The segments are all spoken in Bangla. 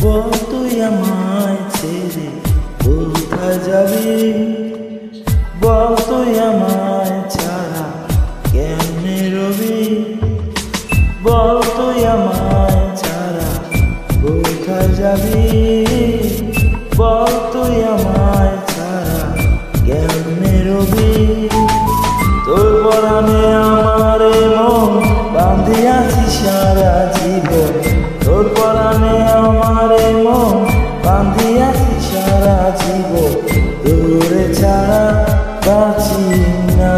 বল তুই আমায় ছেড়ে কোথায় যাবি? বল তুই আমায় ছাড়া কেমনে রবি? বল তুই আমায় ছাড়া কোথায় যাবি? বল তুই আমায় ছাড়া কেমনে রবি? তোর পরাণে আমারে মন বাঁধিয়াছি সারা জীবন। তোর পরাণে আমারে মন বাঁধিয়াছি সারা জীবন। তোরে ছাড়া বাঁচি না।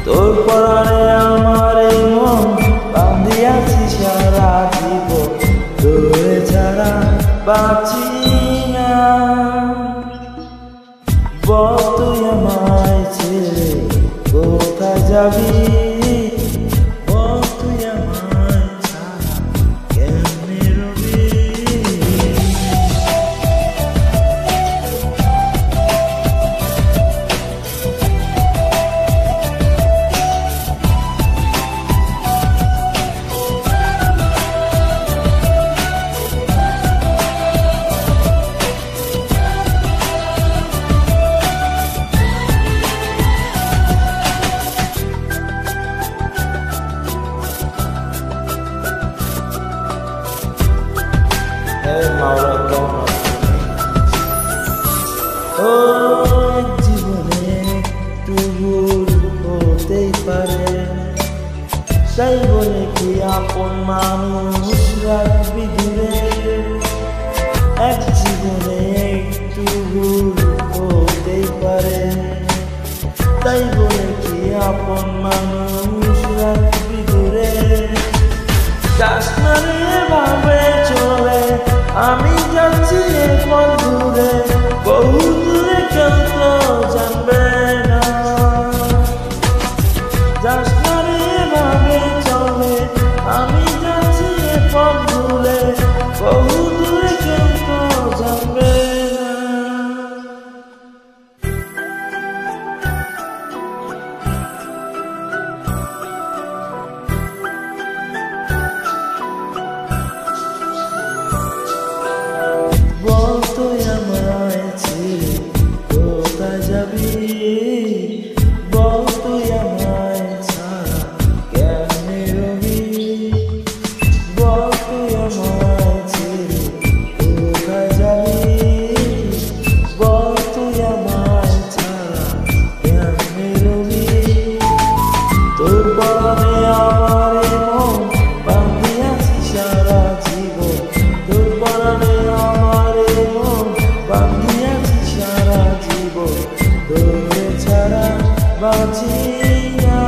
তোর পরাণে আমারে মন বাঁধিয়াছি সারা জীবন। তোরে ছাড়া বাঁচি না। বল তুই আমায় ছেড়ে কোথায় যাবি? বল তুই আমায় ছাড়া কেমনে রবি? জীবনে একটু ভুল হতেই পারে, তাই বলে কি আপন মানুষ রাখবি দূরে? এক জীবনে একটু ভুল হতেই পারে, তাই বলে কি আপন মানুষ রাখবি দূরে? যাস না রে ভাবে চলে, আমি যাচ্ছি এখন দূরে, বহু দূরে কেউ তো জানবে না। যাস না রে ভাবে চলে, আমি যাচ্ছি এখন দূরে, বহু দূরে কেউ তো জানবে না। বল তুই আমায় ছেড়ে কোথায় যাবি? বল তুই আমায় ছাড়া কেমনে রবি? বল তুই আমায় ছেড়ে কোথায় যাবি? বল তুই আমায় ছাড়া কেমনে রবি? তোর পরাণে আমারে মন বাঁধিয়াছি সারা জীবন। তোর পরাণে আমারে মন বাঁধিয়াছি সারা জীবন। তোরে ছাড়া বাঁচি না।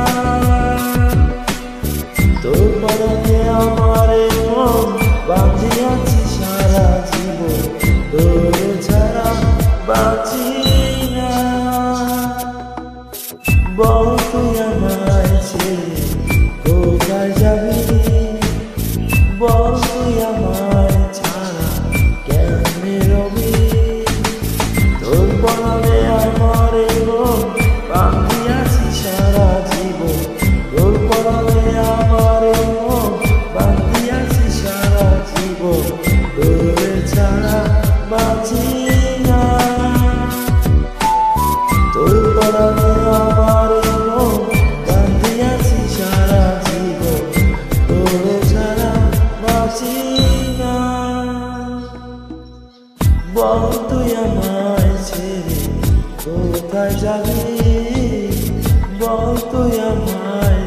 তোর পরাণে আমারে মন বাঁধিয়াছি সারা জীবন। তোরে ছাড়া বাঁচি না। বল তুই আমায় ছেড়ে কোথায় যাবি? বল তুই আমায় ছাড়া কেমনে রবি? তোর পরাণে আমারে মন বাঁধিয়াছি সারা জীবন। তোর পরাণে আমারে মন বাঁধিয়াছি সারা জীবন। তোরে ছাড়া বাঁচি না। তোর পরাণে আমারে মন বাঁধিয়াছি সারা জীবন। তোরে ছাড়া বাঁচি না। বল তুই আমায় ছেড়ে কোথায় যাবি? বল তুই আমায়